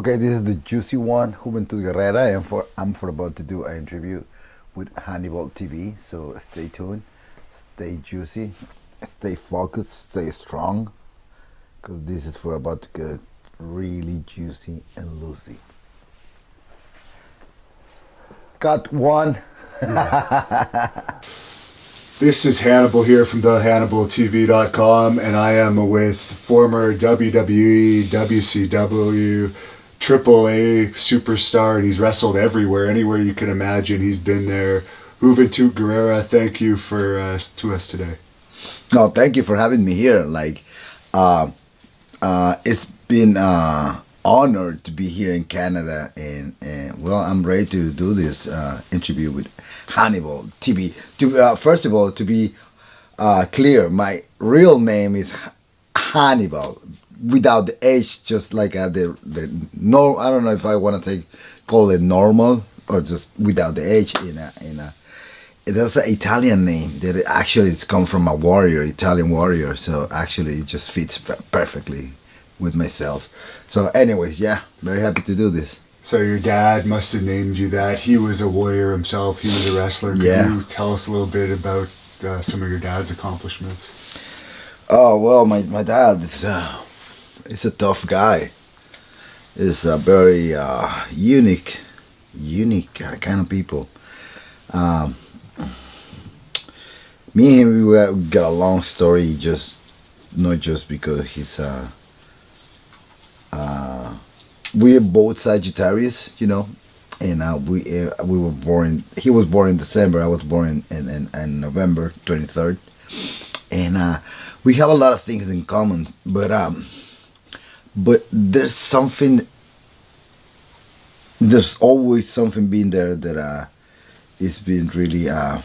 Okay, this is the juicy one, Juventud Guerrera, and I'm about to do an interview with Hannibal TV. So stay tuned, stay juicy, stay focused, stay strong, because this is for about to get really juicy and loosey. Cut one. This is Hannibal here from thehannibaltv.com, and I am with former WWE, WCW, AAA superstar, and he's wrestled everywhere, anywhere you can imagine. He's been there. Juventud Guerrera, thank you for to us today. No, thank you for having me here. It's been honored to be here in Canada, and well, I'm ready to do this interview with Hannibal TV. First of all, to be clear, my real name is Hannibal without the H, just like the no. I don't know if I want to call it normal or just without the H in a. That's an Italian name that actually it's come from a warrior, Italian warrior. So actually, it just fits perfectly with myself. So, anyways, yeah, very happy to do this. So your dad must have named you that. He was a warrior himself. He was a wrestler. Could you tell us a little bit about some of your dad's accomplishments? Oh well, my dad is a tough guy. He's a very unique kind of people. Me and him, we got a long story. Just not just because he's we are both Sagittarius, and we were born. He was born in December. I was born in November 23rd, and we have a lot of things in common. But there's something. There's always something being there that it's been really a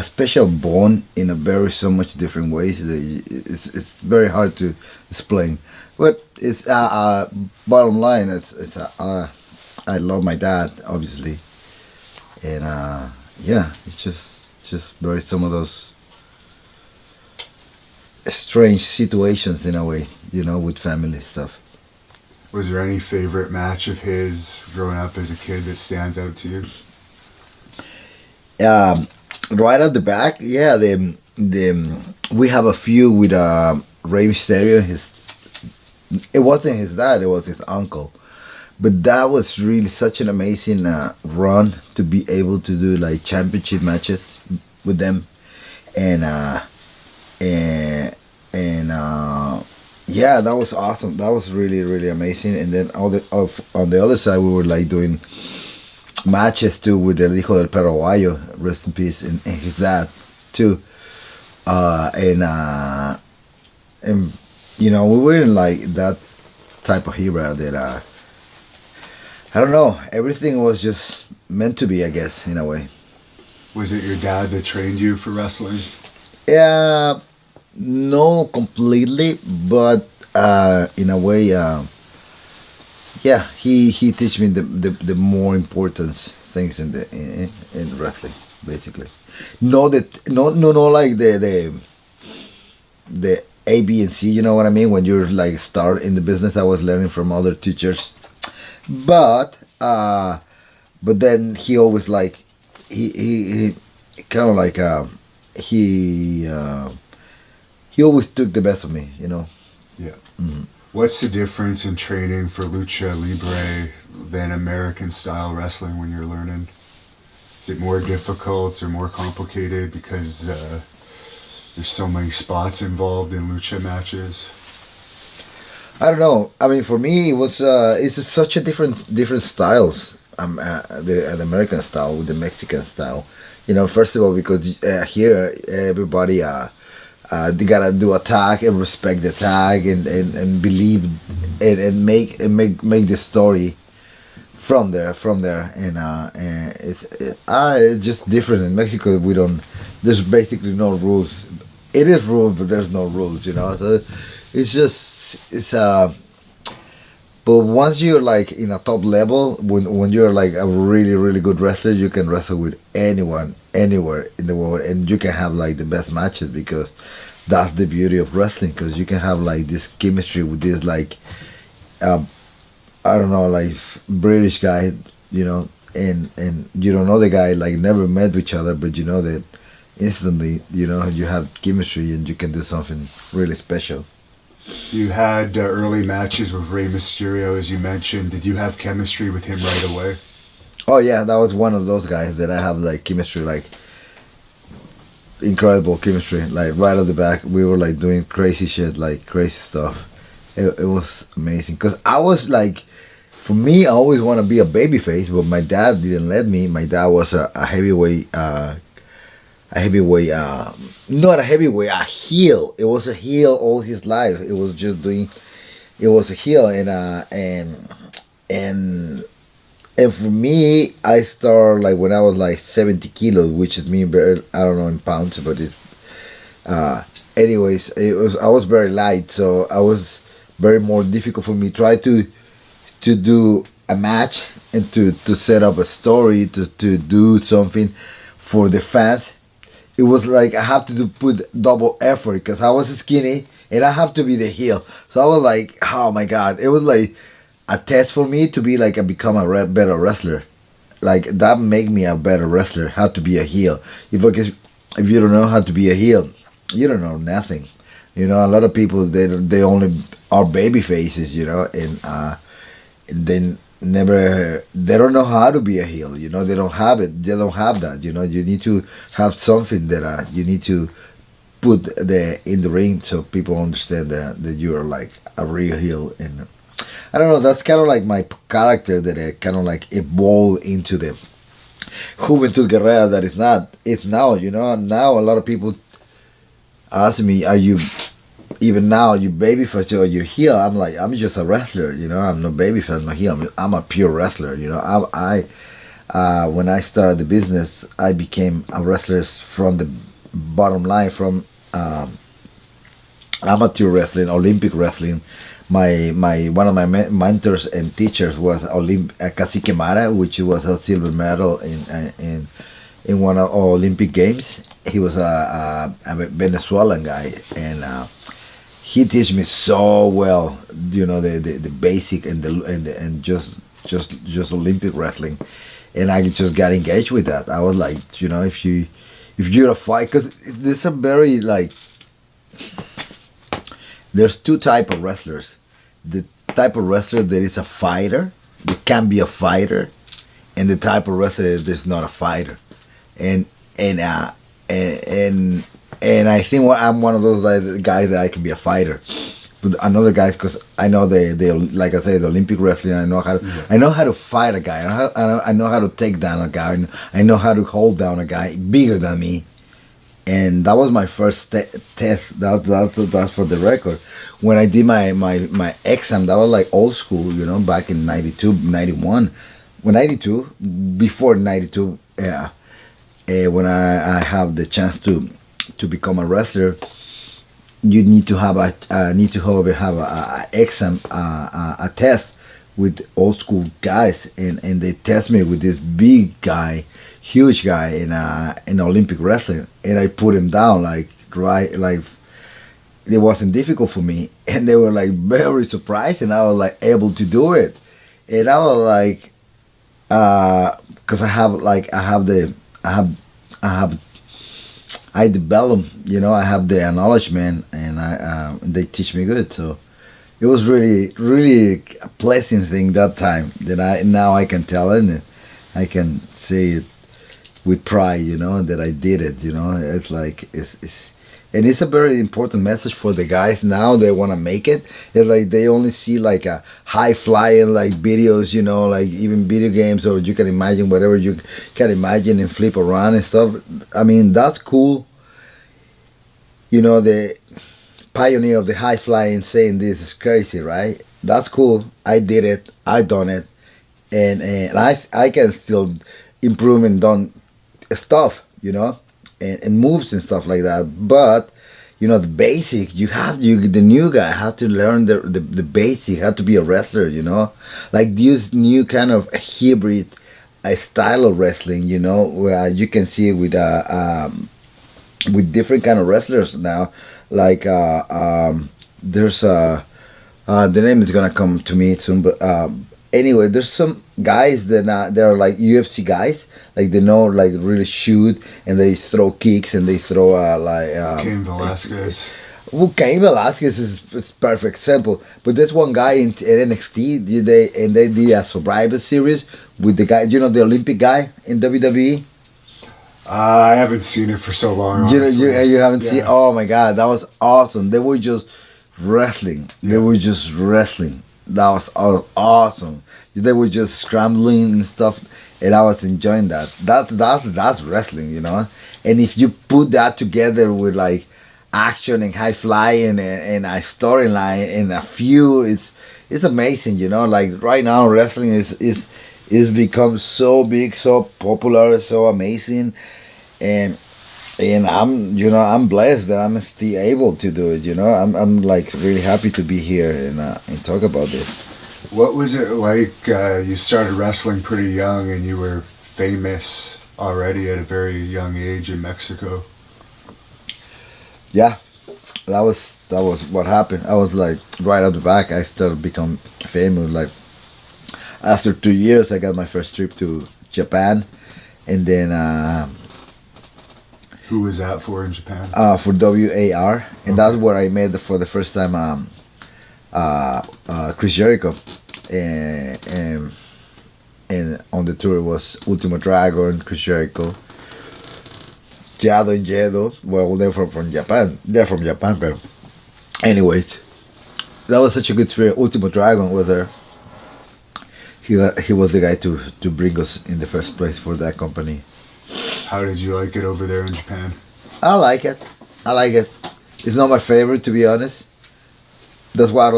special bond in a very so much different ways. It's very hard to explain, but it's bottom line. I love my dad obviously, and yeah, it's just very some of those strange situations in a way, with family stuff. Was there any favorite match of his growing up as a kid that stands out to you? Right at the back, yeah. We have a few with Rey Mysterio. It wasn't his dad; it was his uncle. But that was really such an amazing run to be able to do like championship matches with them, and yeah, that was awesome. That was really amazing. And then on the other side, we were like doing matches too with El Hijo del Paraguayo, rest in peace, and his dad too. And we were in like that type of era that I don't know, everything was just meant to be, I guess, in a way. Was it your dad that trained you for wrestling? Yeah, no, completely, but in a way, yeah, he teach me the more important things in wrestling, basically. No, like the A, B, and C. You know what I mean? When you're like start in the business, I was learning from other teachers, but then he always like he kind of like he always took the best of me. Yeah. Mm-hmm. What's the difference in training for lucha libre than American style wrestling when you're learning? Is it more difficult or more complicated because there's so many spots involved in lucha matches? I don't know. I mean, for me, it was it's such a different styles. The American style with the Mexican style. First of all, because here everybody they gotta do a tag and respect the tag and believe and make the story from there and it's just different in Mexico. We don't. There's basically no rules. It is rules, but there's no rules. So it's but once you're like in a top level, when you're like a really good wrestler, you can wrestle with anyone anywhere in the world, and you can have like the best matches because that's the beauty of wrestling. Because you can have like this chemistry with this like uh, I don't know, like British guy, you know, and you don't know the guy, like never met each other, but you know that instantly, you know, you have chemistry and you can do something really special. You had early matches with Rey Mysterio, as you mentioned. Did you have chemistry with him right away? Oh yeah, that was one of those guys that I have like chemistry, like incredible chemistry. Like right off the back, we were like doing crazy shit, like crazy stuff. It was amazing because I was like, for me, I always want to be a babyface, but my dad didn't let me. My dad was a heavyweight, a heavyweight, not a heavyweight, a heel. It was a heel all his life. It was just doing, it was a heel, and and for me, I started like when I was like 70 kilos, which is me, very, I don't know in pounds, but it, uh, anyways, it was I was very light, so I was very more difficult for me try to do a match and to set up a story to do something for the fans. It was like I have to put double effort because I was skinny and I have to be the heel. So I was like, oh my god, it was like a test for me to be like a become a better wrestler. Like that make me a better wrestler. How to be a heel. If you don't know how to be a heel, you don't know nothing. You know, a lot of people they only are baby faces. You know, and then never they don't know how to be a heel. You know, they don't have it. They don't have that. You know, you need to have something that you need to put the in the ring so people understand that you are like a real heel. And I don't know. That's kind of like my character that I kind of like evolved into the Juventud Guerrera that is not. It's now. You know, now a lot of people ask me, "Are you even now you babyface or you heel?" I'm like, I'm just a wrestler. You know, I'm no babyface, no heel. I'm a pure wrestler. You know, when I started the business, I became a wrestler from the bottom line, from um, amateur wrestling, Olympic wrestling. My one of my mentors and teachers was Cacique Mara, which was a silver medal in one of Olympic games. He was a Venezuelan guy, and he teach me so well. You know the basic and just Olympic wrestling, and I just got engaged with that. I was like, you know, if you're a fight, because there's a very like there's two type of wrestlers. The type of wrestler that is a fighter, that can be a fighter, and the type of wrestler that is not a fighter. And and uh, and and I think I'm one of those like, guys that I can be a fighter. But another guys, because I know they like I say the Olympic wrestling. I know how to fight a guy. I know how to take down a guy. I know how to hold down a guy bigger than me, and that was my first test. That's for the record. When I did my exam, that was like old school, you know, back in 92, 91. When 92, before 92, yeah, when I have the chance to become a wrestler, you need to have a exam, a test with old school guys, and they test me with this big guy, huge guy in Olympic wrestling, and I put him down like right like it wasn't difficult for me, and they were like very surprised, and I was like able to do it, and I was like, because I have I develop, you know, I have the acknowledgement, and they teach me good. So it was really a pleasant thing that time that I now I can tell it, and I can say it with pride, you know, that I did it. You know, it's like it's and it's a very important message for the guys now. They want to make it. It's like they only see like a high flying like videos, you know, like even video games, or you can imagine whatever you can imagine and flip around and stuff. I mean, that's cool. You know, the pioneer of the high flying saying this is crazy, right? That's cool. I did it. I done it, and I can still improve and done stuff, you know, and moves and stuff like that. But you know, the basic you the new guy have to learn the basic. Have to be a wrestler, you know, like this new kind of hybrid style of wrestling, you know, where you can see with different kind of wrestlers now. Like there's The name is gonna come to me soon, but anyway, there's some guys that they're like UFC guys, like they know like really shoot and they throw kicks and they throw Cain Velasquez. well, Cain Velasquez is perfect example, but there's one guy in NXT. They did a Survivor series with the guy, the Olympic guy in WWE. I haven't seen it for so long. You haven't seen? Yeah. Oh my God, that was awesome. They were just wrestling. They Yeah. were just wrestling. That was awesome. They were just scrambling and stuff, and I was enjoying that. That's wrestling, And if you put that together with like action and high flying and a storyline and a few, it's amazing, Like right now, wrestling is become so big, so popular, so amazing, and I'm blessed that I'm still able to do it. I'm like really happy to be here and talk about this. What was it like? You started wrestling pretty young, and you were famous already at a very young age in Mexico. Yeah, that was what happened. I was like right out the back. I started become famous. Like after 2 years, I got my first trip to Japan, and then Who was that for in Japan? for WAR, and that's where I met for the first time Chris Jericho, and on the tour was Ultimo Dragon, Chris Jericho, Jado and Jedo. Well, they're from Japan. They're from Japan, but anyways, that was such a good tour. Ultimo Dragon was there. He was the guy to bring us in the first place for that company. How did you like it over there in Japan? I like it. I like it. It's not my favorite, to be honest. That's why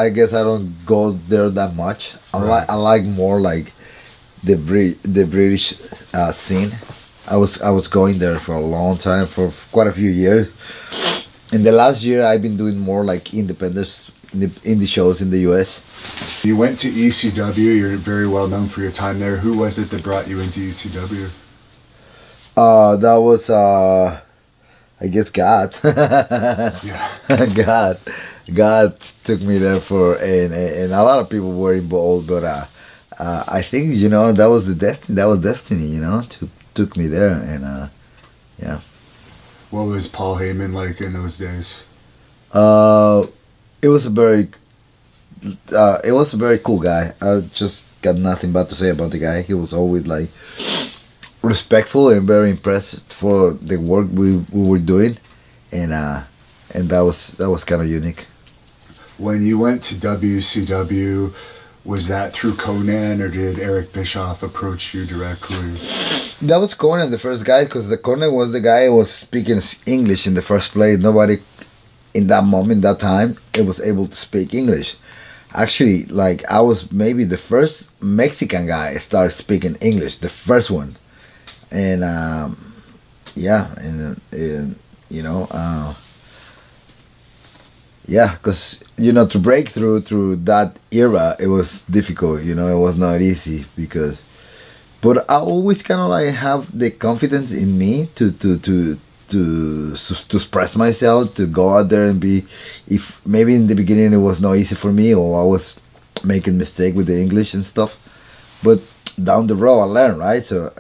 I guess I don't go there that much. I like more like the British scene. I was going there for a long time, for quite a few years. In the last year, I've been doing more like indie shows in the U.S. You went to ECW. You're very well known for your time there. Who was it that brought you into ECW? That was I guess God. Yeah. God took me there and a lot of people were involved, but I think that was the destiny. That was destiny, took me there, and yeah. What was Paul Heyman like in those days? It was a very cool guy. I just got nothing bad to say about the guy. He was always like respectful and very impressed for the work we were doing, and that was kind of unique. When you went to WCW, was that through Conan, or did Eric Bischoff approach you directly? That was Conan, the first guy, because the Conan was the guy who was speaking English in the first place. Nobody in that moment, that time, it was able to speak English. Actually, like I was maybe the first Mexican guy started speaking English, the first one, and yeah, and yeah, because to break through that era, it was difficult. It was not easy because, but I always kind of like have the confidence in me to express myself, to go out there and be. If maybe in the beginning it was not easy for me, or I was making mistake with the English and stuff, but down the road I learned, right? So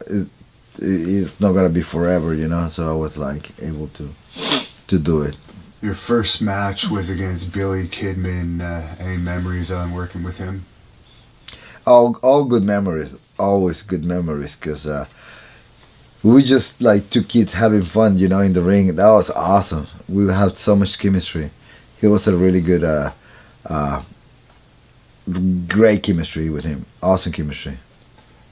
it's not gonna be forever, So I was like able to do it. Your first match was against Billy Kidman. Any memories on working with him? All good memories, always good memories, because we were just like two kids having fun, in the ring. That was awesome. We had so much chemistry. He was a really good, great chemistry with him. Awesome chemistry.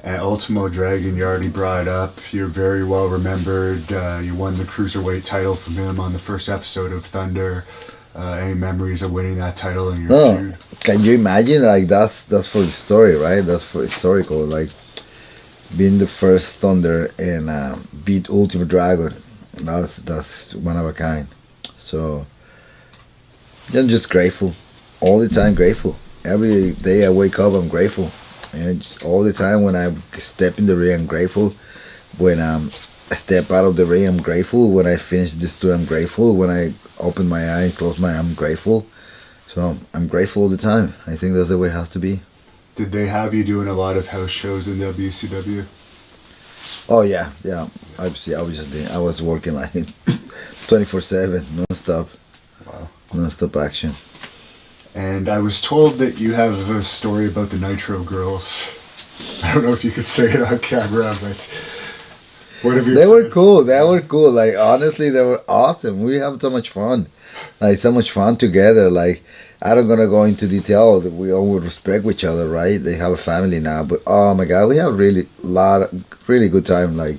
At Ultimo Dragon, you already brought it up. You're very well remembered. You won the Cruiserweight title from him on the first episode of Thunder. Any memories of winning that title in your feud? Can you imagine? Like that's for the story, right? That's for historical. Like being the first Thunder and beat Ultimate Dragon. That's one of a kind. So I'm just grateful, all the time grateful. Every day I wake up, I'm grateful. And all the time when I step in the ring, I'm grateful. When I step out of the ring, I'm grateful. When I finish this tour, I'm grateful. When I open my eye and close my eye, I'm grateful. So I'm grateful all the time. I think that's the way it has to be. Did they have you doing a lot of house shows in WCW? Oh yeah, yeah. Obviously, I was working like 24/7, non-stop, Wow. non-stop action. And I was told that you have a story about the Nitro Girls. I don't know if you could say it on camera, but what have your They were friends- cool. They were cool. Like honestly, they were awesome. We have so much fun, like so much fun together. Like I don't gonna go into detail. We all would respect each other, right? They have a family now, but oh my god, we have really good time. Like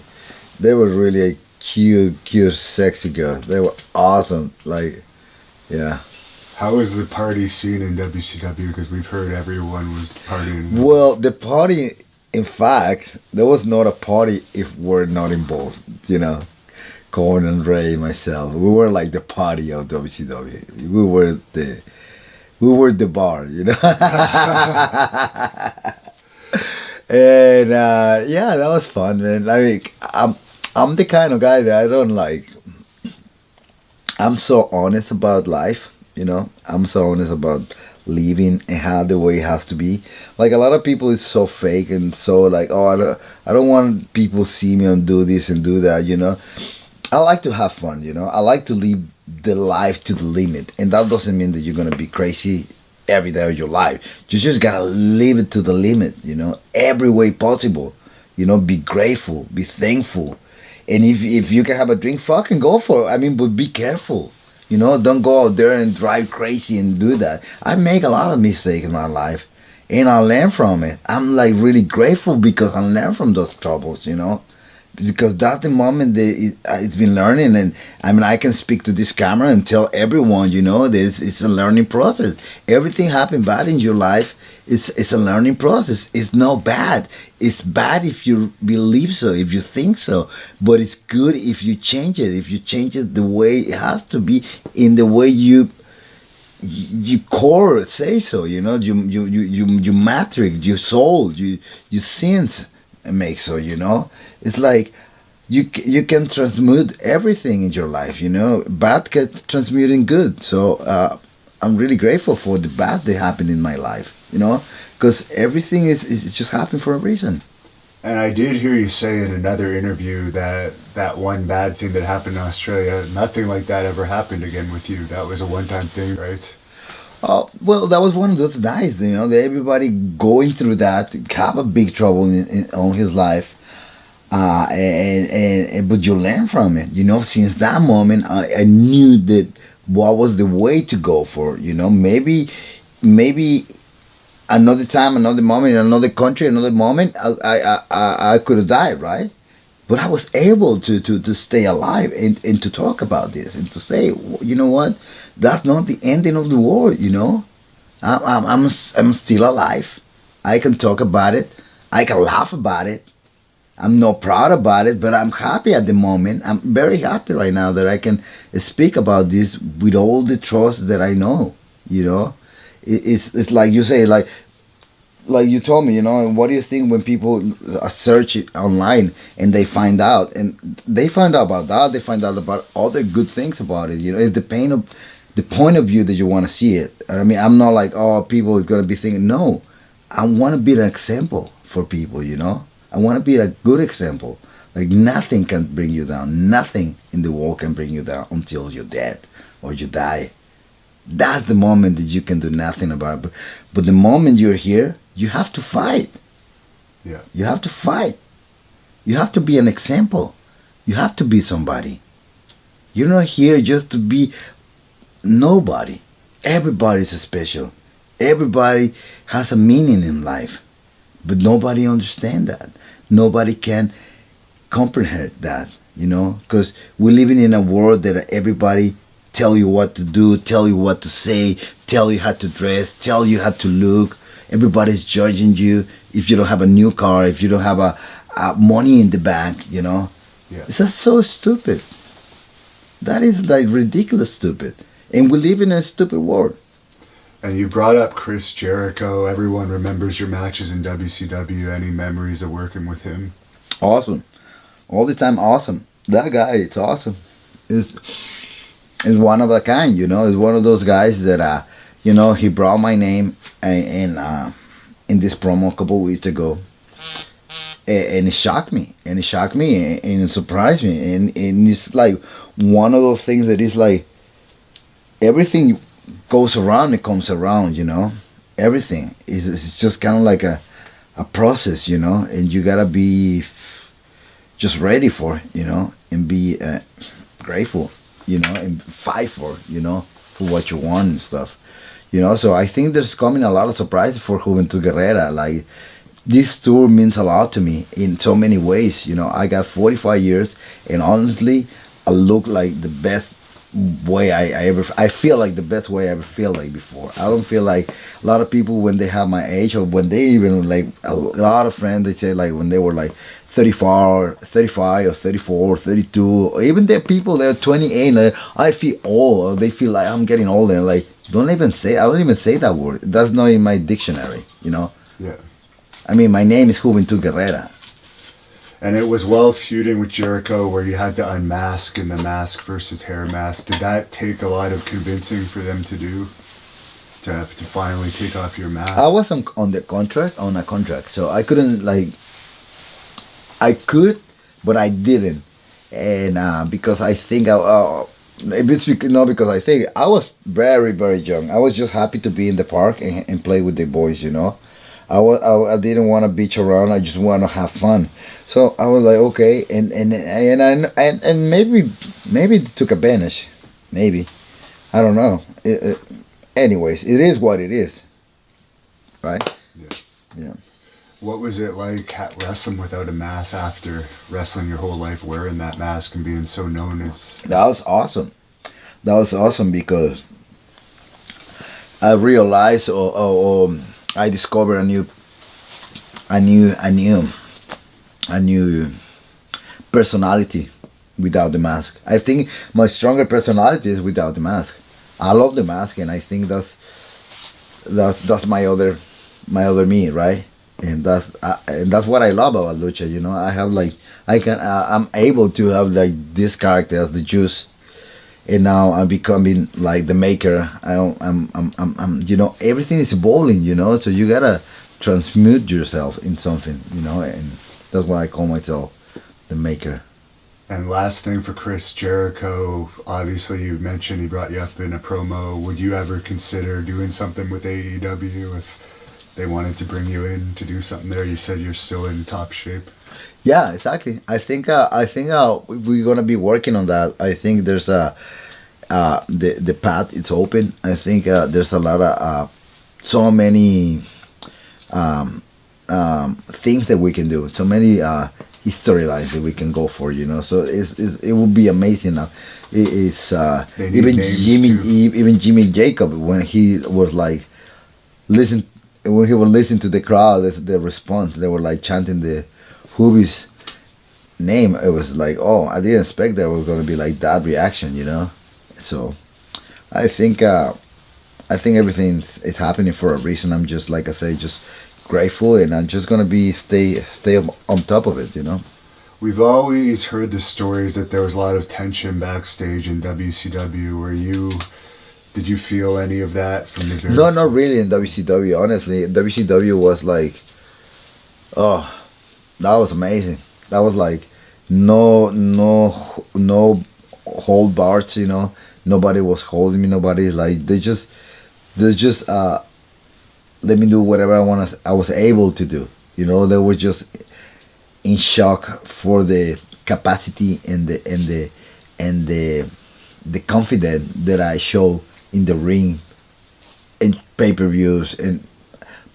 they were really a cute, sexy girl. They were awesome. Like yeah. How was the party scene in WCW? Because we've heard everyone was partying. Well, the party, in fact, there was not a party if we're not involved. You know, Corn and Ray, myself, we were like the party of WCW. We were the bar, you know. And yeah, that was fun, man. Like I'm the kind of guy that I don't like. I'm so honest about life, you know. I'm so honest about living and how the way it has to be. Like a lot of people is so fake and so like, oh, I don't want people see me and do this and do that, you know. I like to have fun, you know. I like to live the life to the limit, and that doesn't mean that you're gonna be crazy every day of your life. You just gotta live it to the limit, you know, every way possible. You know, be grateful, be thankful, and if you can have a drink, fucking go for it. I mean, but be careful. You know, don't go out there and drive crazy and do that. I make a lot of mistakes in my life, and I learn from it. I'm like really grateful because I learn from those troubles. You know, because that's the moment that it's been learning, and I mean I can speak to this camera and tell everyone, you know, that it's a learning process. Everything happened bad in your life, it's a learning process. It's not bad. It's bad if you believe so, if you think so, but it's good if you change it, if you change it the way it has to be, in the way you core say so, you know, you matrix, your soul, you sense make so, you know. It's like you can transmute everything in your life, you know. Bad can transmute in good. So I'm really grateful for the bad that happened in my life, you know, because everything is just happening for a reason. And I did hear you say in another interview that that one bad thing that happened in Australia, nothing like that ever happened again with you. That was a one-time thing, right? Oh well, that was one of those nights, you know, that everybody going through that have a big trouble on his life, and but you learn from it, you know. Since that moment, I knew that what was the way to go for, you know. Maybe another time, another moment, in another country, another moment, I could have died, right? But I was able to stay alive and to talk about this and to say, you know what, that's not the ending of the world, you know. I'm still alive. I can talk about it. I can laugh about it. I'm not proud about it, but I'm happy at the moment. I'm very happy right now that I can speak about this with all the trust that I know, you know. It's like you say, like you told me, you know, and what do you think when people search it online and they find out, and they find out about that, they find out about other good things about it, you know. It's the point of view that you want to see it. I mean, I'm not like, oh, people are going to be thinking, no, I want to be an example for people, you know. I want to be a good example. Like nothing can bring you down. Nothing in the world can bring you down until you're dead or you die. That's the moment that you can do nothing about it. But the moment you're here, you have to fight. Yeah. You have to fight. You have to be an example. You have to be somebody. You're not here just to be nobody. Everybody's special. Everybody has a meaning in life. But nobody understands that. Nobody can comprehend that, you know, because we're living in a world that everybody tell you what to do, tell you what to say, tell you how to dress, tell you how to look. Everybody's judging you if you don't have a new car, if you don't have a money in the bank, you know. Yeah. It's just so stupid. That is like ridiculous stupid. And we live in a stupid world. And you brought up Chris Jericho. Everyone remembers your matches in WCW. Any memories of working with him? Awesome. All the time awesome. That guy, it's awesome. Is one of a kind, you know. Is one of those guys that he brought my name in this promo a couple weeks ago, and it shocked me, and it surprised me, and it's like one of those things that is like everything goes around, it comes around, everything is it's just kind of like a process, and you gotta be just ready for it, and be grateful, and fight for what you want and stuff. So I think there's coming a lot of surprises for Juventud Guerrera. Like, this tour means a lot to me in so many ways. I got 45 years, and honestly, I look like the best way I feel like the best way I ever feel like before. I don't feel like a lot of people when they have my age, or when they even like a lot of friends, they say like when they were like 35 or 34 or 32, or even there are people that are 28, like, I feel old, or they feel like I'm getting older, and like, I don't even say that word. That's not in my dictionary. Yeah. I mean, my name is Juventud Guerrera. And it was while feuding with Jericho where you had to unmask in the mask versus hair mask. Did that take a lot of convincing for them to do? To finally take off your mask? I was on a contract, so I couldn't like. I could, but I didn't, and because I think because I think I was very very young. I was just happy to be in the park and play with the boys. I didn't want to beach around. I just want to have fun. So I was like, okay, and maybe it took advantage, maybe, I don't know. Anyways, it is what it is, right? Yeah. Yeah. What was it like wrestling without a mask after wrestling your whole life wearing that mask and being so known as? That was awesome. That was awesome because I realized, or I discovered a new personality without the mask. I think my stronger personality is without the mask. I love the mask, and I think that's my other me, right? And that's what I love about lucha. I have like I'm able to have like this character as the juice, and now I'm becoming like the maker. I'm everything is evolving. So you gotta transmute yourself in something. And that's why I call myself the maker. And last thing for Chris Jericho, obviously you mentioned he brought you up in a promo. Would you ever consider doing something with AEW if they wanted to bring you in to do something there? You said you're still in top shape. Yeah, exactly. I think we're gonna be working on that. I think there's the path it's open. I think there's a lot of so many things that we can do. So many storylines that we can go for. So it would be amazing. Now, it's They need even names Jimmy too. even Jimmy Jacob when he was like listen when he would listen to the crowd, the response, they were like chanting the Hubie's name. It was like, oh, I didn't expect that was going to be like that reaction. So I think everything is happening for a reason. I'm just, like I say, just grateful, and I'm just gonna be stay on top of it. We've always heard the stories that there was a lot of tension backstage in WCW. Did you feel any of that from the very? No, not really in WCW. Honestly, WCW was like, oh, that was amazing. That was like no hold bars. Nobody was holding me. Nobody like they just let me do whatever I was able to do. They were just in shock for the capacity and the confidence that I show in the ring, in pay-per-views, and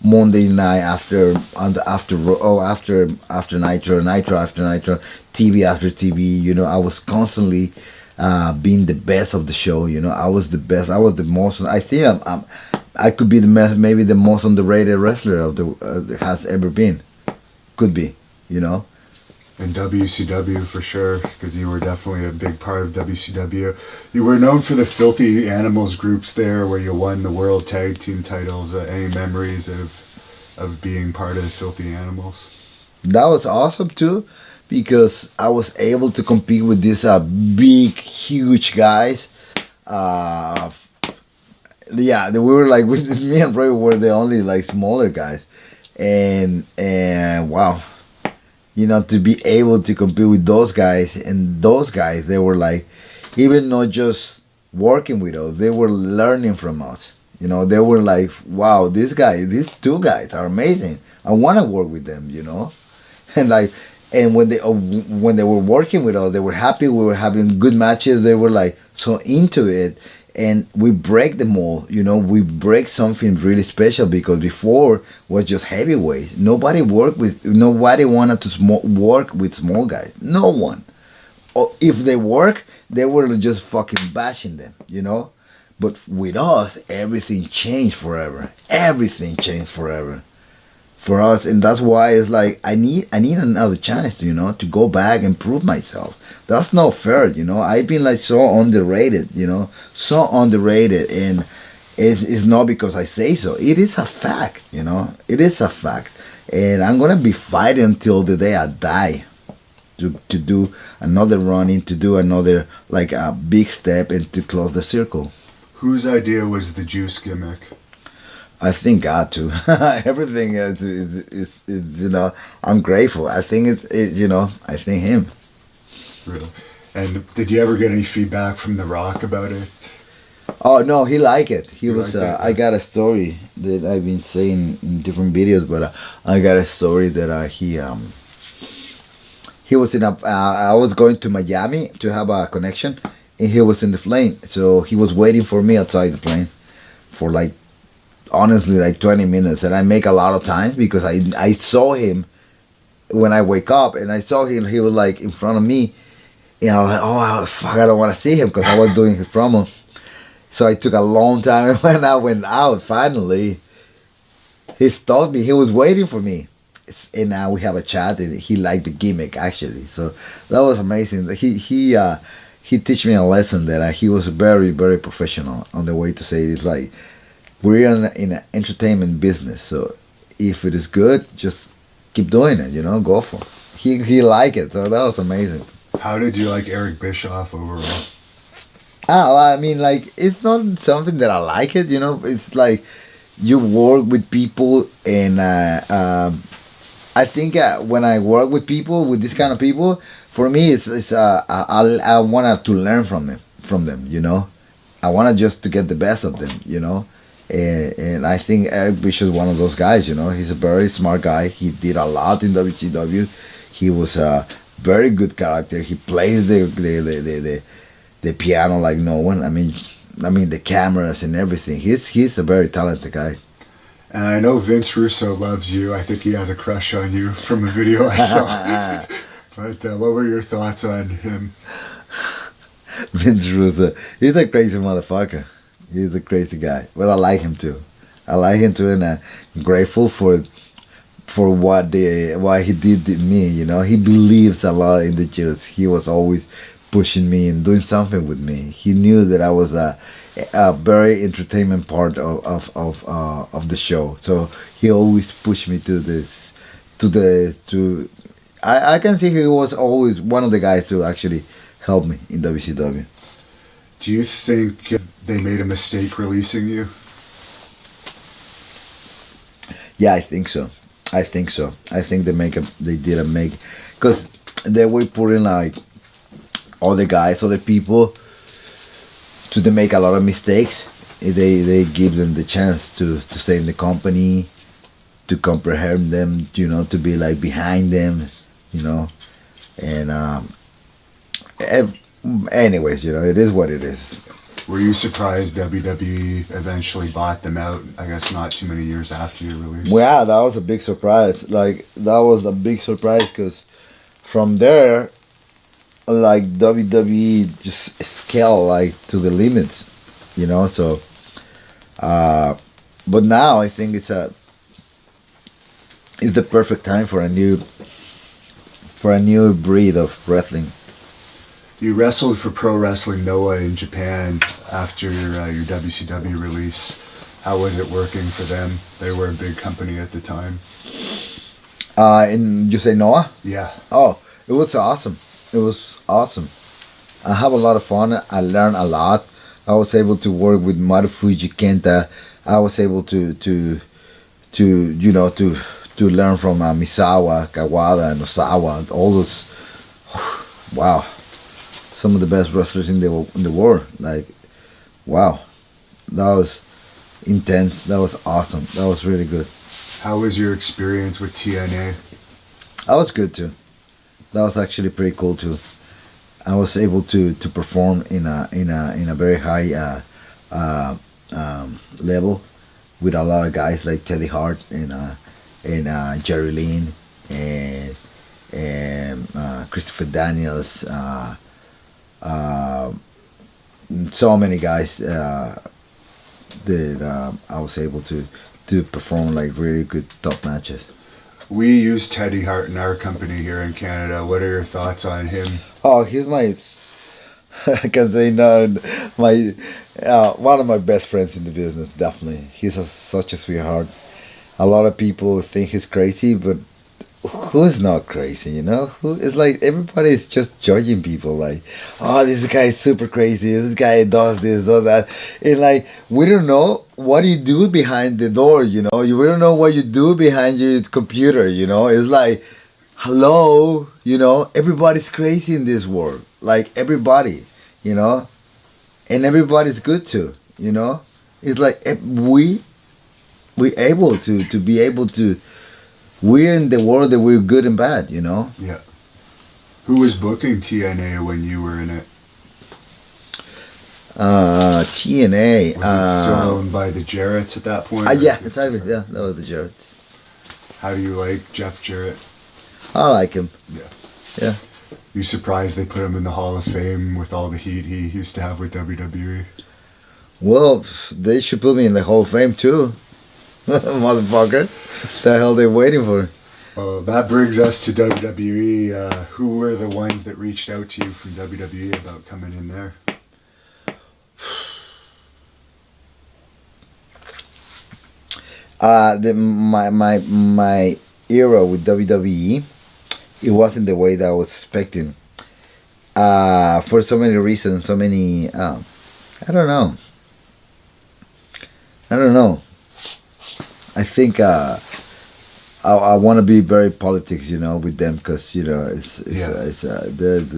Monday night after Nitro after Nitro, TV after TV. I was constantly being the best of the show. I was the best. I was the most. I think I could be maybe the most underrated wrestler of has ever been. Could be. In WCW for sure, because you were definitely a big part of WCW. You were known for the Filthy Animals groups there, where you won the World Tag Team titles. Any memories of being part of the Filthy Animals? That was awesome too, because I was able to compete with these big, huge guys. yeah, we were like me and Roy were the only like smaller guys, and wow, to be able to compete with those guys, and those guys, they were like, even not just working with us, they were learning from us. They were like, wow, these two guys are amazing. I want to work with them. And like, and when they were working with us, they were happy. We were having good matches. They were like so into it, and we break the mold. We break something really special, because before was just heavyweights. Nobody wanted to work with small guys. No one. Or if they work, they were just fucking bashing them. But with us, everything changed forever. Everything changed forever for us, and that's why it's like I need another chance, to go back and prove myself. That's not fair. I've been like so underrated, so underrated, and it's not because I say so. It is a fact. It is a fact, and I'm gonna be fighting until the day I die to do another running, to do another like a big step, and to close the circle. Whose idea was the juice gimmick? I think God too. Everything is. I'm grateful. I think I think him. Really? And did you ever get any feedback from The Rock about it? Oh no, he liked it. He was. liked it, I yeah. got a story that I've been saying in different videos, but I got a story that he was in a. I was going to Miami to have a connection, and he was in the plane. So he was waiting for me outside the plane for like, honestly, like 20 minutes, and I make a lot of time because I saw him when I wake up, and I saw him. He was like in front of me, and I was like, oh fuck, I don't want to see him because I was doing his promo. So I took a long time, and when I went out, finally, he stopped me. He was waiting for me, and now we have a chat, and he liked the gimmick actually. So that was amazing. He teach me a lesson that he was very very professional on the way to say it. It's like, we're in an entertainment business, so if it is good, just keep doing it. Go for it. He liked it, so that was amazing. How did you like Eric Bischoff overall? I mean, like, it's not something that I like it. It's like you work with people, and I think when I work with people, with this kind of people, for me, it's I want to learn from them. I want to just to get the best of them. And I think Eric Bishop is one of those guys. He's a very smart guy. He did a lot in WCW. He was a very good character. He plays the piano like no one. I mean the cameras and everything. He's a very talented guy. And I know Vince Russo loves you. I think he has a crush on you from a video I saw. But what were your thoughts on him? Vince Russo, he's a crazy motherfucker. He's a crazy guy. But I like him too. I like him too, and I'm grateful for what he did to me. He believes a lot in the Jews. He was always pushing me and doing something with me. He knew that I was a very entertainment part of the show. So he always pushed me to this, to. I can see he was always one of the guys to actually help me in WCW. Do you think they made a mistake releasing you? Yeah, I think so. I think so. I think they didn't make, because they were putting like other guys, other people, to they make a lot of mistakes. They give them the chance to stay in the company, to comprehend them, to be like behind them, and anyways, it is what it is. Were you surprised WWE eventually bought them out? I guess not too many years after your release. Well, yeah, that was a big surprise. Like, that was a big surprise, because from there, like, WWE just scaled like to the limits, So, but now I think it's the perfect time for a new breed of wrestling. You wrestled for Pro Wrestling Noah in Japan after your WCW release. How was it working for them? They were a big company at the time. And you say Noah? Yeah. Oh, it was awesome. It was awesome. I have a lot of fun. I learned a lot. I was able to work with Marufuji Kenta. I was able to you know to learn from Misawa, Kawada, and Osawa. All those, wow, some of the best wrestlers in the world. Like, wow, that was intense. That was awesome. That was really good. How was your experience with TNA? That was good too. That was actually pretty cool too. I was able to perform in a very high level with a lot of guys like Teddy Hart and Jerry Lynn and Christopher Daniels. Uh, so many guys that I was able to perform like really good top matches. We use Teddy Hart in our company here in Canada. What are your thoughts on him? Oh, he's my I can say no, my one of my best friends in the business. Definitely, he's such a sweetheart. A lot of people think he's crazy, but who's not crazy? You know, who is like everybody is just judging people. Like, oh, this guy is super crazy. This guy does this, does that, and like we don't know what you do behind the door. You know, we don't know what you do behind your computer. You know, it's like, hello, you know, everybody's crazy in this world. Like everybody, you know, and everybody's good too. You know, it's like we able to be able to. We're in the world that we're good and bad, you know. Yeah. Who was booking TNA when you were in it? TNA. Was it still owned by the Jarretts at that point? Yeah, exactly. Yeah, that was the Jarretts. How do you like Jeff Jarrett? I like him. Yeah. Yeah. You surprised they put him in the Hall of Fame with all the heat he used to have with WWE? Well, they should put me in the Hall of Fame too. Motherfucker. The hell they waiting for? That brings us to WWE. Who were the ones that reached out to you from WWE about coming in there? My era with WWE, it wasn't the way that I was expecting. For so many reasons, so many. I don't know. I don't know. I think I want to be very politics, you know, with them because you know they're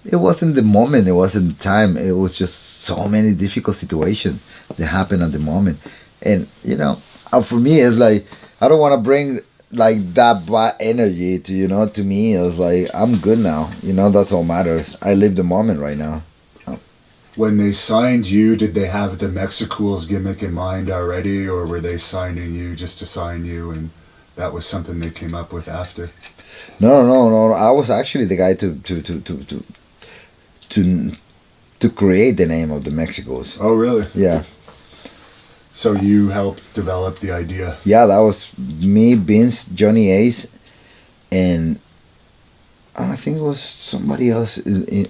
it wasn't the moment, it wasn't the time, it was just so many difficult situations that happened at the moment, and you know, for me it's like I don't want to bring like that bad energy to to me. It's like I'm good now, you know, that's all matters. I live the moment right now. When they signed you, did they have the Mexicools gimmick in mind already, or were they signing you just to sign you, and that was something they came up with after? No. I was actually the guy to create the name of the Mexicos. Oh, really? Yeah. So you helped develop the idea? Yeah, that was me, Vince, Johnny Ace, and I think it was somebody else,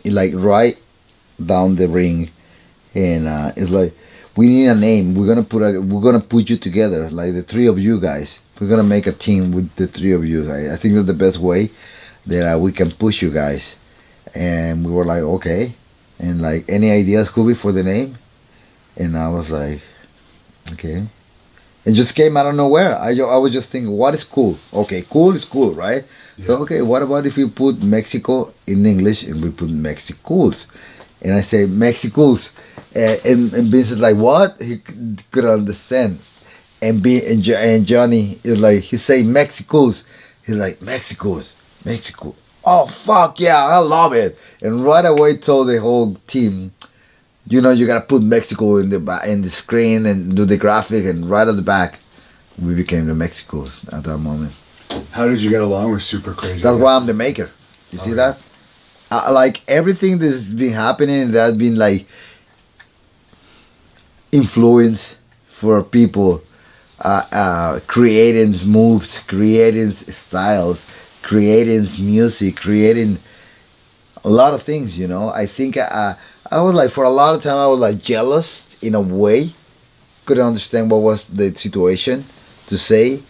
like right down the ring, and it's like we need a name. We're gonna put you together, like the three of you guys. We're gonna make a team with the three of you. I think that's the best way that we can push you guys. And we were like, okay, and like any ideas, Kubi, for the name? And I was like, okay. It just came out of nowhere. I was just thinking, what is cool? Okay, cool is cool, right? Yeah. So okay, what about if you put Mexico in English and we put Mexicools? And I say Mexicools, and Vince is like, what? He couldn't understand. And Johnny is like, he say Mexicools. He's like, Mexicools, Mexico. Oh fuck yeah, I love it. And right away told the whole team, you know, you gotta put Mexico in the screen and do the graphic, and right at the back, we became the Mexicos at that moment. How did you get along with Super Crazy? That's why I'm the maker. You see that? Like everything that's been happening, that's been like influence for people, creating moves, creating styles, creating music, creating a lot of things. You know, I think I was like, for a lot of time I was like jealous in a way, couldn't understand what was the situation to say.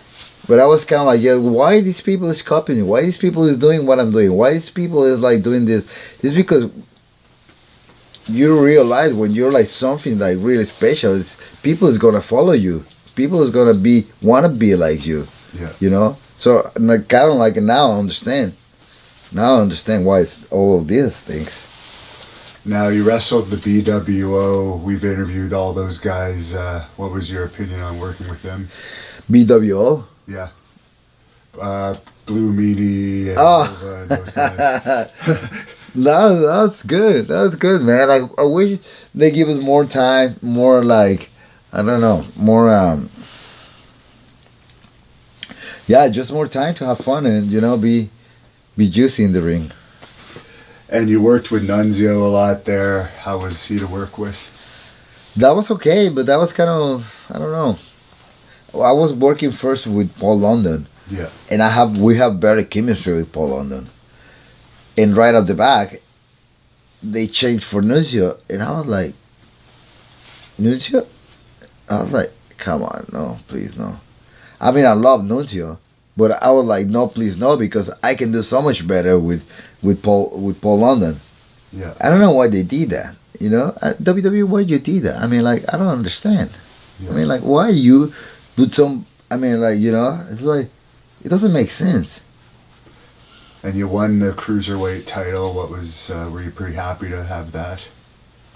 But I was kind of like, yeah, why these people is copying me? Why these people is doing what I'm doing? Why these people is like doing this? It's because you realize when you're like something like really special, people is gonna follow you. People is gonna be wanna be like you. Yeah. You know. So like kind of like now I understand. Now I understand why it's all of these things. Now you wrestled the BWO. We've interviewed all those guys. What was your opinion on working with them? BWO. Yeah. Blue Meanie and Oh. Nova and those guys. No, that's good. That's good, man. I wish they give us more time, more like I don't know, more yeah, just more time to have fun and be juicy in the ring. And you worked with Nunzio a lot there. How was he to work with? That was okay, but that was kind of I don't know. I was working first with Paul London, Yeah. and we have better chemistry with Paul London. And right off the back, they changed for Nunzio, and I was like, Nunzio? I was like, come on, no, please, no. I mean, I love Nunzio, but I was like, no, please, no, because I can do so much better with Paul London. Yeah. I don't know why they did that. WWE, why you did that? I mean, like, I don't understand. Yeah. I mean, like, why you put some? I mean, like, it's like it doesn't make sense. And you won the cruiserweight title. What was? Were you pretty happy to have that?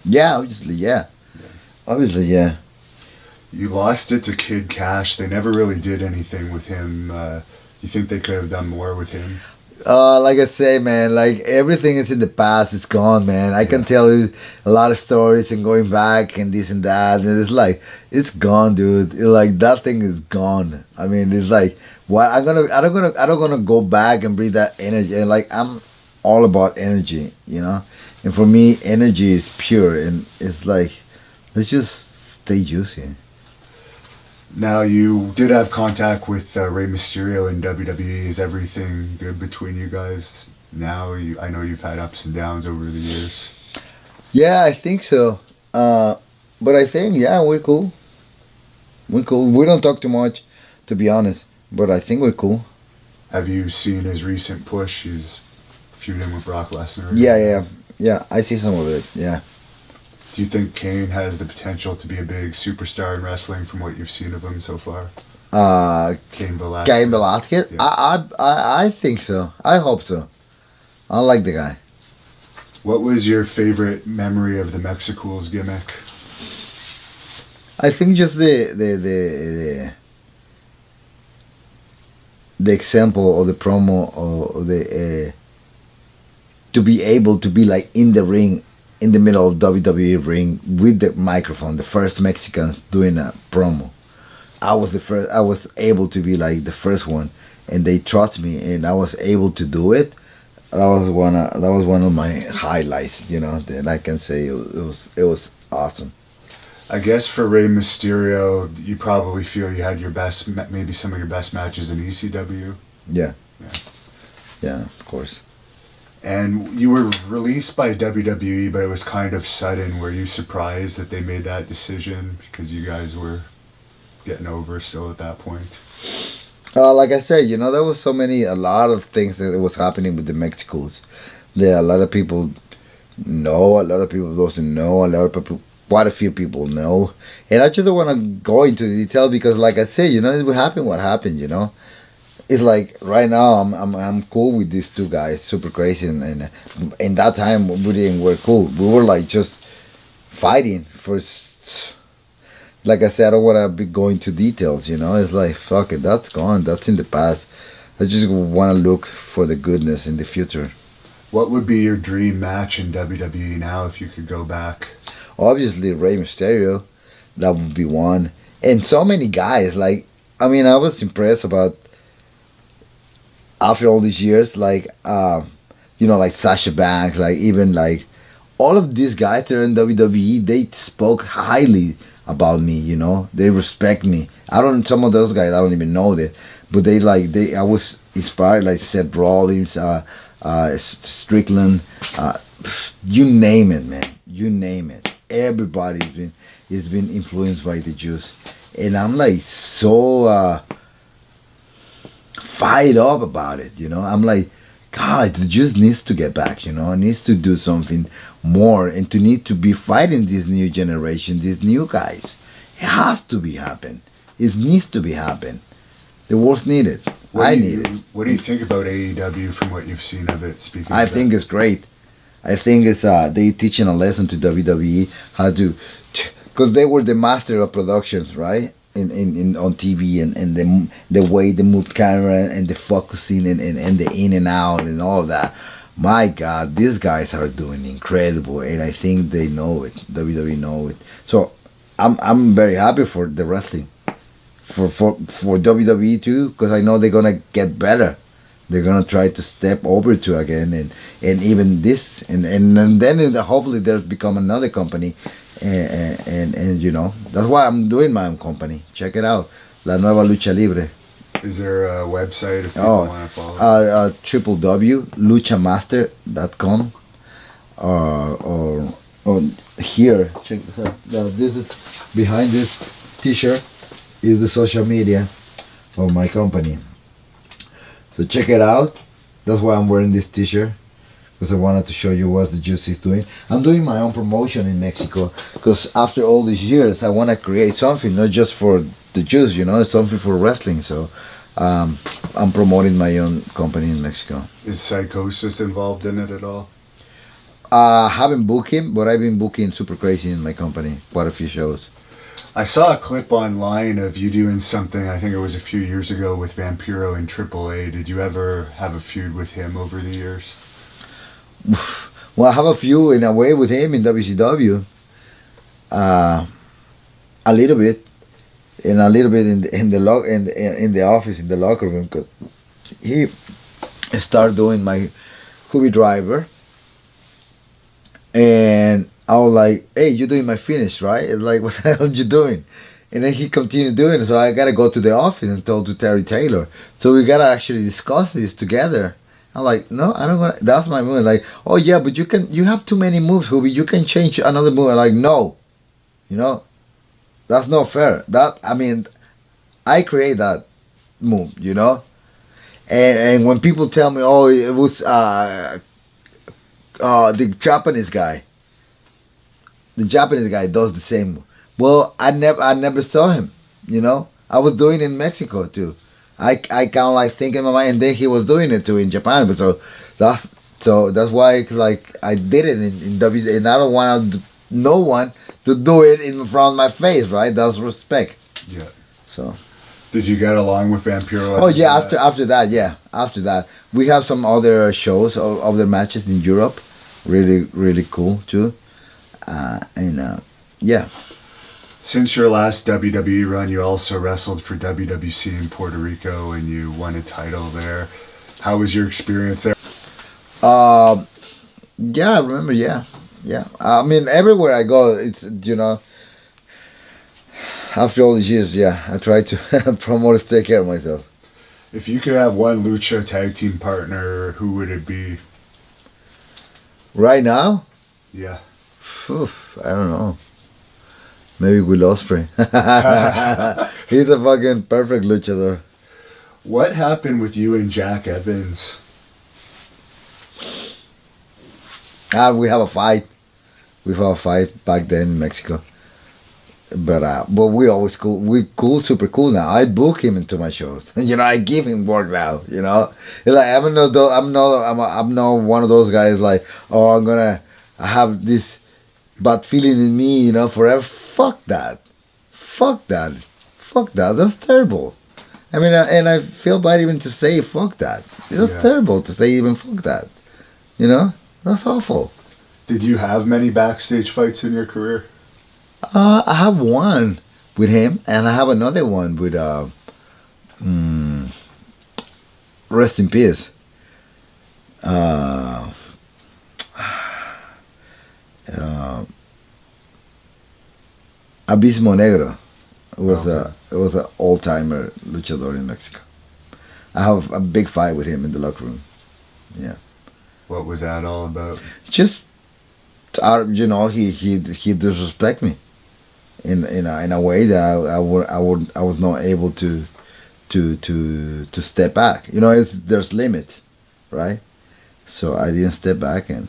Yeah, obviously, yeah. Obviously, yeah. You lost it to Kid Cash. They never really did anything with him. You think they could have done more with him? Like I say, man, like everything is in the past. It's gone, man. I can tell you a lot of stories and going back and this and that, and it's like it's gone, dude. Like that thing is gone. I mean, it's like what I don't gonna go back and breathe that energy. And like I'm all about energy, And for me, energy is pure, and it's like let's just stay juicy. Now you did have contact with Rey Mysterio in WWE. Is everything good between you guys now? I know you've had ups and downs over the years. Yeah, I think so. But I think we're cool. We're cool. We don't talk too much, to be honest. But I think we're cool. Have you seen his recent push? He's feuding with Brock Lesnar. Yeah. I see some of it. Yeah. Do you think Kane has the potential to be a big superstar in wrestling from what you've seen of him so far? Cain Velasquez. Cain Velasquez? Yeah. I think so. I hope so. I like the guy. What was your favorite memory of the Mexicools gimmick? I think just the example or the promo or the to be able to be like in the ring, in the middle of WWE ring with the microphone, the first Mexicans doing a promo. I was the first. I was able to be like the first one, and they trust me, and I was able to do it. That was one of my highlights. That I can say it was awesome. I guess for Rey Mysterio, you probably feel you had your best, maybe some of your best matches in ECW. Yeah. Yeah, of course. And you were released by WWE, but it was kind of sudden. Were you surprised that they made that decision because you guys were getting over still at that point? Like I said, there was a lot of things that was happening with the Mexicals. There, a lot of people know, a lot of people doesn't know, a lot of people, quite a few people know. And I just don't want to go into detail because, like I said, it will happen what happened, It's like right now I'm cool with these two guys, super crazy, and in that time we didn't were cool. We were like just fighting for. Like I said, I don't want to be going to details. It's like fuck it, that's gone, that's in the past. I just want to look for the goodness in the future. What would be your dream match in WWE now if you could go back? Obviously, Rey Mysterio, that would be one, and so many guys. Like I was impressed about. After all these years, like like Sasha Banks, like even like all of these guys that are in WWE, they spoke highly about me. They respect me. Some of those guys I don't even know that, but I was inspired, like Seth Rollins, Strickland, you name it, man, you name it. Everybody's been influenced by the Jews, and I'm like so. Fired up about it, I'm like, God, it just needs to get back, it needs to do something more and to need to be fighting this new generation, these new guys. It has to be happen. It needs to be happen. The world's need it. I need it. What do you think about AEW from what you've seen of it? Speaking, I of think that? it's great. I think it's they teaching a lesson to WWE how to, because they were the master of productions, right? In on TV and the way they moved camera and the focusing and the in and out and all that. My God, these guys are doing incredible, and I think they know it. WWE know it. So I'm very happy for the wrestling, for WWE too, because I know they're gonna get better. They're gonna try to step over to again, and even this, and then hopefully there'll become another company, and that's why I'm doing my own company. Check it out, La Nueva Lucha Libre. Is there a website if people Oh, want to follow? www.luchamaster.com, or here. Check this out. Now, this is behind this T-shirt is the social media of my company. So check it out. That's why I'm wearing this T-shirt, because I wanted to show you what the juice is doing. I'm doing my own promotion in Mexico because after all these years, I want to create something, not just for the juice, it's something for wrestling. So I'm promoting my own company in Mexico. Is Psychosis involved in it at all? I haven't booked him, but I've been booking Super Crazy in my company, quite a few shows. I saw a clip online of you doing something, I think it was a few years ago, with Vampiro in AAA. Did you ever have a feud with him over the years? Well, I have a few in a way with him in WCW. A little bit, and a little bit in the office in the locker room, because he started doing my Hubby Driver, and I was like, "Hey, you're doing my finish, right?" It's like, "What the hell are you doing?" And then he continued doing it, so I gotta go to the office and talk to Terry Taylor. So we gotta actually discuss this together. I'm like, no, I don't want. That's my move. Like, oh yeah, but you have too many moves, Hubby. You can change another move. I'm like, no, that's not fair. I create that move, And when people tell me, oh, it was the Japanese guy. The Japanese guy does the same. Well, I never saw him. I was doing it in Mexico too. I kind of like think in my mind, and then he was doing it too in Japan. But that's why like I did it in W, and I don't want no one to do it in front of my face, right? That's respect. Yeah. So. Did you get along with Vampiro? Oh yeah, after that we have some other shows, other matches in Europe, really cool too, yeah. Since your last WWE run, you also wrestled for WWC in Puerto Rico and you won a title there. How was your experience there? Yeah, I remember. Yeah. I mean, everywhere I go, it's After all these years, yeah, I try to promote and take care of myself. If you could have one lucha tag team partner, who would it be? Right now? Yeah. I don't know. Maybe Will Ospreay. He's a fucking perfect luchador. What happened with you and Jack Evans? We have a fight. We have a fight back then in Mexico. But we always cool. We super cool now. I book him into my shows. I give him work now. Like I'm not one of those guys like, oh, I have this bad feeling in me, forever. Fuck that. That's terrible. I mean, and I feel bad even to say fuck that. It's terrible to say even fuck that. That's awful. Did you have many backstage fights in your career? I have one with him, and I have another one with rest in peace. Abismo Negro was an old timer luchador in Mexico. I have a big fight with him in the locker room. Yeah. What was that all about? Just he disrespect me in a way that I was not able to step back. There's limit, right? So I didn't step back and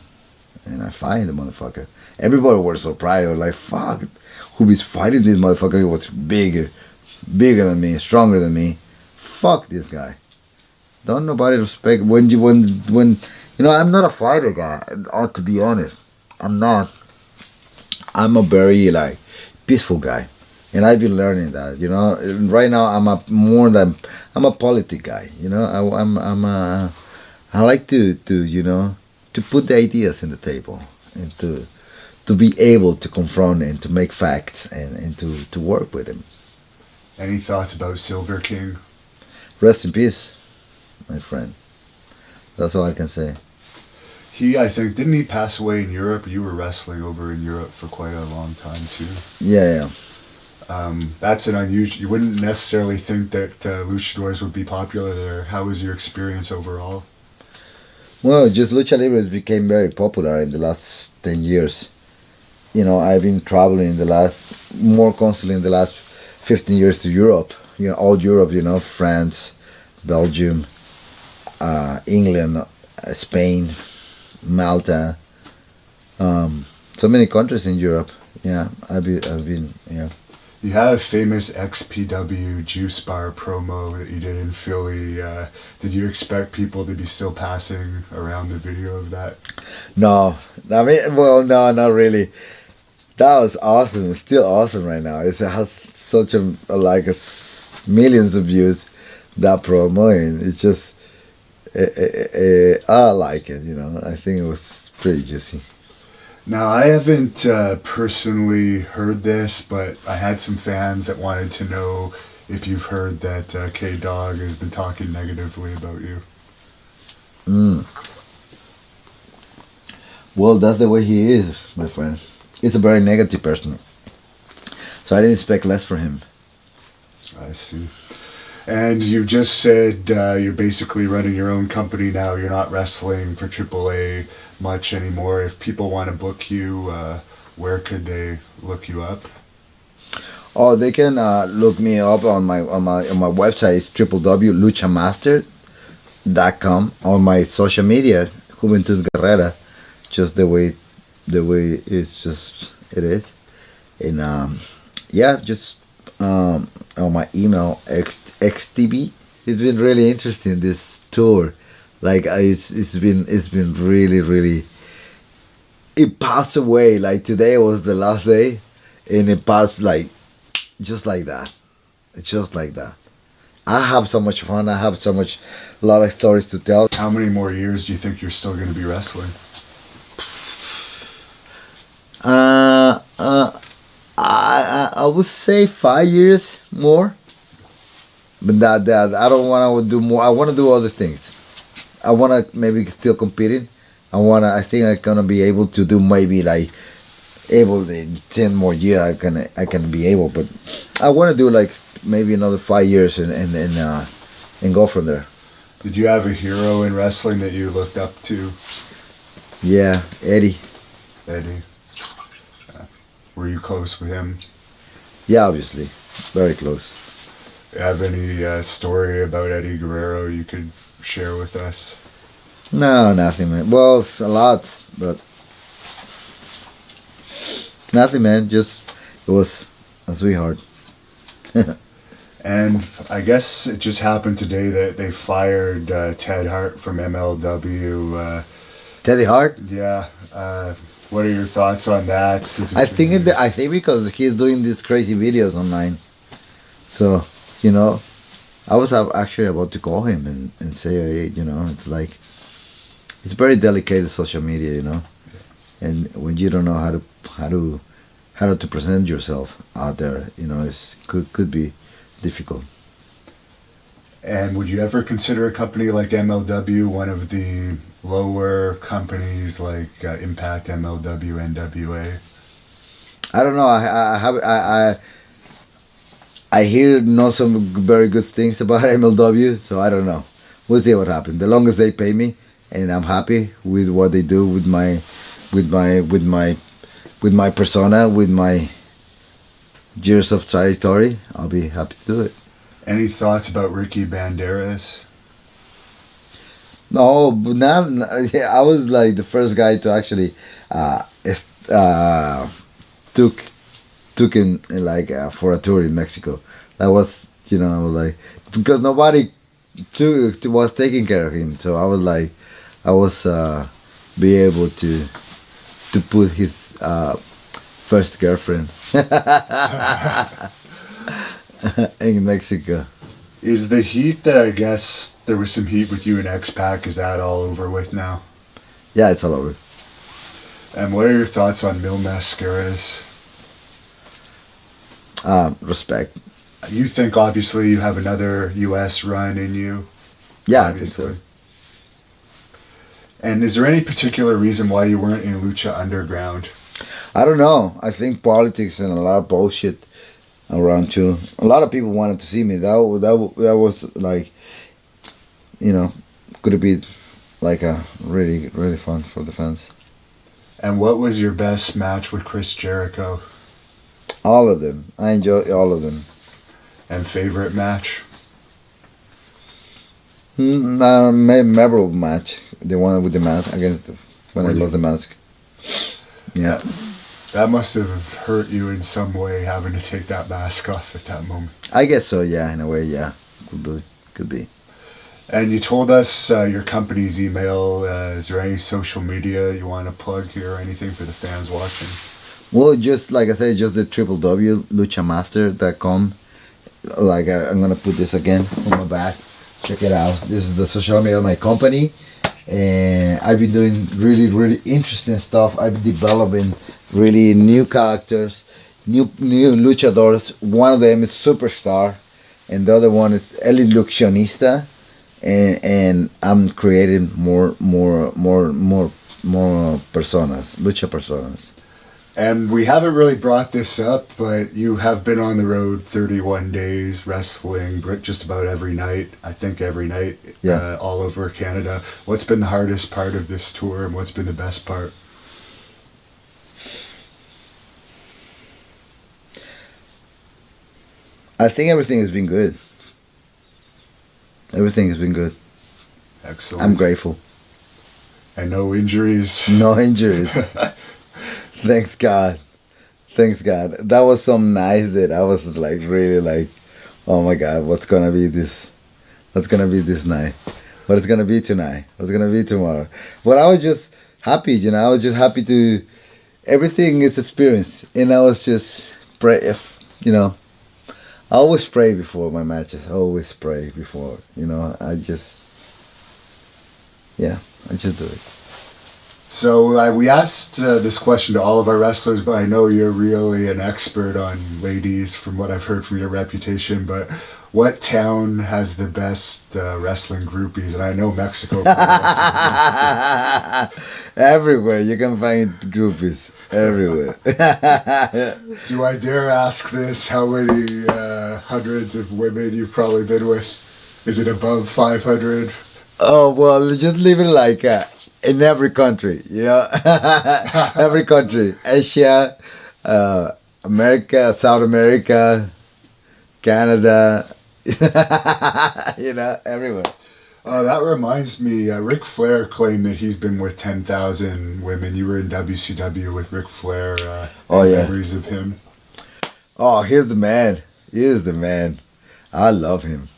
I fight the motherfucker. Everybody was surprised. They were like, fuck, who is fighting this motherfucker? He was bigger than me, stronger than me. Fuck this guy. Don't nobody respect when I'm not a fighter guy. To be honest, I'm not. I'm a very like peaceful guy, and I've been learning that. And right now I'm a politic guy. I like to put the ideas in the table and to be able to confront and to make facts and to work with them. Any thoughts about Silver King? Rest in peace, my friend. That's all I can say. I think, didn't he pass away in Europe? You were wrestling over in Europe for quite a long time too. Yeah. That's an unusual. You wouldn't necessarily think that luchadors would be popular there. How was your experience overall? Well, just lucha libre became very popular in the last 10 years. I've been traveling more constantly in the last 15 years to Europe. All Europe. France, Belgium, England, Spain, Malta. So many countries in Europe. Yeah, I've been. Yeah. You had a famous XPW juice bar promo that you did in Philly. Did you expect people to be still passing around the video of that? No, no, not really. That was awesome. It's still awesome right now. It has such millions of views. That promo, and it's just I like it. I think it was pretty juicy. Now, I haven't personally heard this, but I had some fans that wanted to know if you've heard that K-Dog has been talking negatively about you. Well, that's the way he is, my friend. He's a very negative person. So I didn't expect less from him. I see. And you just said you're basically running your own company now. You're not wrestling for AAA much anymore. If people want to book you, where could they look you up? Oh, they can look me up on my website. It's www.luchamaster.com. On my social media, Juventud Guerrera, just the way it is. And just on my email xtb. It's been really interesting, this tour. Like it's been really. It passed away. Like today was the last day, and it passed just like that. It's just like that. I have so much fun. I have a lot of stories to tell. How many more years do you think you're still going to be wrestling? I would say 5 years more. But that I don't want to do more. I want to do other things. I want to maybe still competing. I think I'm gonna be able to do maybe in 10 more years. I can be able, but I want to do maybe another 5 years and go from there. Did you have a hero in wrestling that you looked up to? Yeah, Eddie. Eddie. Were you close with him? Yeah, obviously, very close. Have any story about Eddie Guerrero you could share with us? No, nothing, man. Well, a lot, but nothing, man. Just it was a sweetheart. And I guess it just happened today that they fired Ted Hart from MLW. Teddy Hart? Yeah. What are your thoughts on that? I think because he's doing these crazy videos online. So, I was actually about to call him and say, hey, it's it's very delicate social media, and when you don't know how to present yourself out there, it could be difficult. And would you ever consider a company like MLW one of the lower companies like Impact, MLW, NWA? I don't know. I hear not some very good things about MLW, so I don't know. We'll see what happens. The longest they pay me, and I'm happy with what they do with my persona, with my years of territory, I'll be happy to do it. Any thoughts about Ricky Banderas? No, but not. Yeah, I was like the first guy to actually took him like for a tour in Mexico. That was, I was like, because nobody was taking care of him, so I was like, I was be able to put his first girlfriend in Mexico. Is the heat that I guess there was some heat with you in X-Pac, is that all over with now? Yeah, it's all over. And what are your thoughts on Mil Mascaras? Respect. You think obviously you have another U.S. run in you? Yeah, I think so. And is there any particular reason why you weren't in Lucha Underground? I don't know. I think politics and a lot of bullshit around too. A lot of people wanted to see me. That was like, could be like a really really fun for the fans. And what was your best match with Chris Jericho? All of them. I enjoy all of them. And favorite match? Memorable match. The one with the mask against when I lost the mask. Yeah. That must have hurt you in some way having to take that mask off at that moment. I guess so. Yeah, in a way. Yeah, could be. And you told us your company's email. Is there any social media you want to plug here or anything for the fans watching? Well, just like I said, just the www.luchamaster.com. Like I'm gonna put this again on my back. Check it out. This is the social media of my company, and I've been doing really really interesting stuff. I've been developing really new characters, new luchadors. One of them is Superstar, and the other one is El Ilusionista, and I'm creating more personas, lucha personas. And we haven't really brought this up, but you have been on the road 31 days wrestling just about every night. I think every night, yeah. All over Canada. What's been the hardest part of this tour, and what's been the best part? I think everything has been good. Everything has been good. Excellent. I'm grateful. And no injuries? No injuries. Thanks God. Thanks God. That was so nice that I was like really like, oh my God, what's gonna be this? What's gonna be this night? What it's gonna be tonight? What's gonna be tomorrow? But I was just happy, I was just happy to everything is experience. And I was just pray I always pray before my matches. I always pray before, I just do it. So we asked this question to all of our wrestlers, but I know you're really an expert on ladies from what I've heard from your reputation, but what town has the best wrestling groupies? And I know Mexico. Everywhere. You can find groupies. Everywhere. Do I dare ask this? How many hundreds of women you've probably been with? Is it above 500? Oh, well, just leave it like in every country, every country. Asia, America, South America, Canada, everywhere. That reminds me, Ric Flair claimed that he's been with 10,000 women. You were in WCW with Ric Flair. Oh, yeah. Memories of him? Oh, he's the man. He is the man. I love him.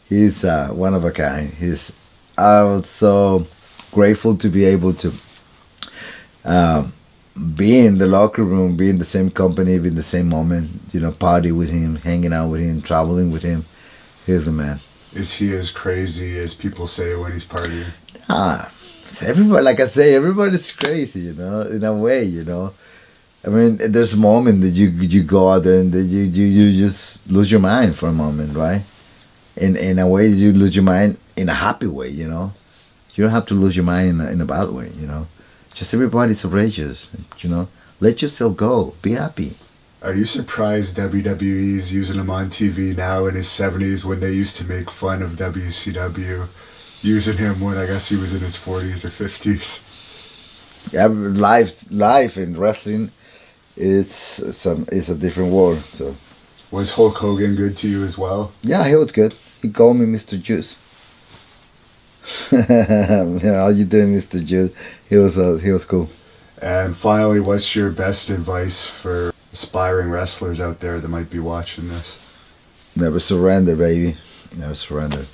He's one of a kind. I was so grateful to be able to be in the locker room, be in the same company, be in the same moment, party with him, hanging out with him, traveling with him. He's the man. Is he as crazy as people say when he's partying? Everybody, like I say, everybody's crazy, in a way, I mean, there's a moment that you go out there and that you just lose your mind for a moment, right? In a way, you lose your mind in a happy way, You don't have to lose your mind in a bad way, Just everybody's outrageous, Let yourself go. Be happy. Are you surprised WWE's using him on TV now in his 70s when they used to make fun of WCW, using him when I guess he was in his 40s or 50s? Yeah, life in wrestling, it's a different world. So, was Hulk Hogan good to you as well? Yeah, he was good. He called me Mr. Juice. How you doing, Mr. Jude? He was cool. And finally, what's your best advice for aspiring wrestlers out there that might be watching this? Never surrender, baby. Never surrender.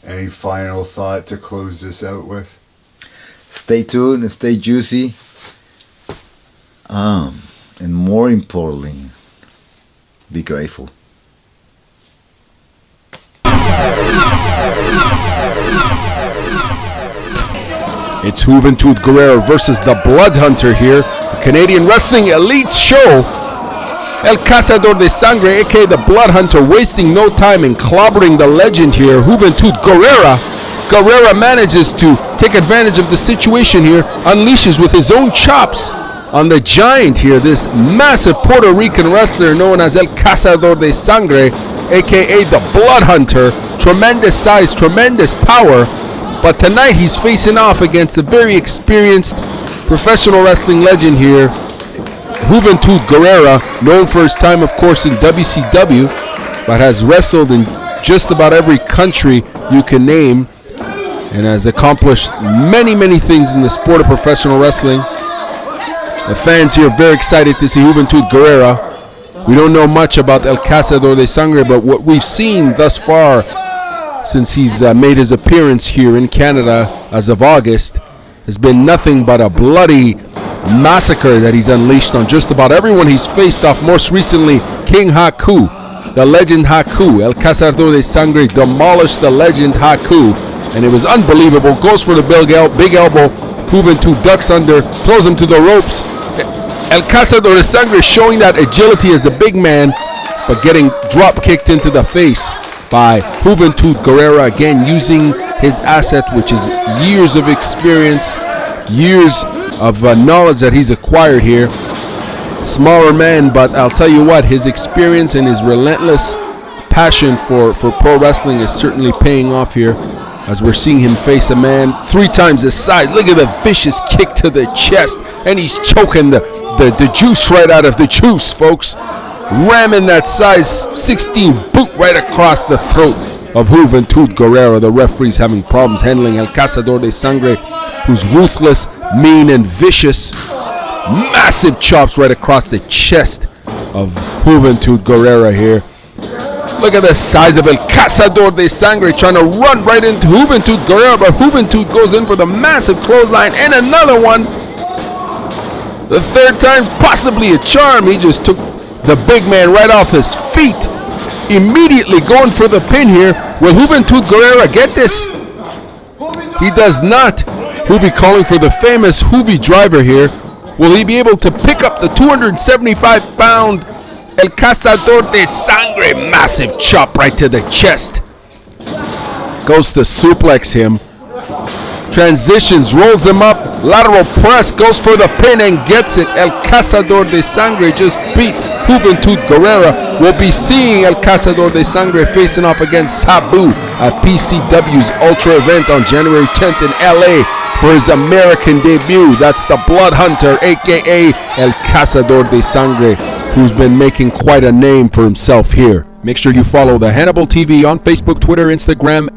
Any final thought to close this out with? Stay tuned and stay juicy. And more importantly, be grateful. It's Juventud Guerrera versus the Blood Hunter here. The Canadian Wrestling Elite Show. El Cazador de Sangre, aka the Blood Hunter, wasting no time in clobbering the legend here, Juventud Guerrera. Guerrera manages to take advantage of the situation here, unleashes with his own chops on the giant here, this massive Puerto Rican wrestler known as El Cazador de Sangre, aka the Blood Hunter. Tremendous size, tremendous power. But tonight he's facing off against a very experienced professional wrestling legend here, Juventud Guerrera, known for his time, of course, in WCW, but has wrestled in just about every country you can name and has accomplished many, many things in the sport of professional wrestling. The fans here are very excited to see Juventud Guerrera. We don't know much about El Cazador de Sangre, but what we've seen thus far since he's made his appearance here in Canada as of August has been nothing but a bloody massacre that he's unleashed on just about everyone he's faced off. Most recently, King Haku, the legend Haku. El Cazador de Sangre demolished the legend Haku, and it was unbelievable. Goes for the big elbow. Juventud ducks under, throws him to the ropes. El Cazador de Sangre showing that agility as the big man, but getting drop kicked into the face by Juventud Guerrera, again using his asset, which is years of experience, years of knowledge that he's acquired here. Smaller man, but I'll tell you what, his experience and his relentless passion for pro wrestling is certainly paying off here, as we're seeing him face a man 3 times his size. Look at the vicious kick to the chest, and he's choking the juice right out of the juice, folks. Ramming that size 16 boot right across the throat of Juventud Guerrera. The referee's having problems handling El Cazador de Sangre, who's ruthless, mean, and vicious. Massive chops right across the chest of Juventud Guerrera here. Look at the size of El Cazador de Sangre trying to run right into Juventud Guerrera, but Juventud goes in for the massive clothesline and another one. The third time's possibly a charm. He just took the big man right off his feet. Immediately going for the pin here. Will Juventud Guerrera get this? He does not. Juvi calling for the famous Juvi driver here. Will he be able to pick up the 275-pound El Cazador de Sangre? Massive chop right to the chest. Goes to suplex him. Transitions, rolls him up. Lateral press, goes for the pin and gets it. El Cazador de Sangre just beat Juventud Guerrera. We'll be seeing El Cazador de Sangre facing off against Sabu at PCW's Ultra event on January 10th in LA for his American debut. That's the Blood Hunter, aka El Cazador de Sangre, who's been making quite a name for himself here. Make sure you follow the Hannibal TV on Facebook, Twitter, Instagram,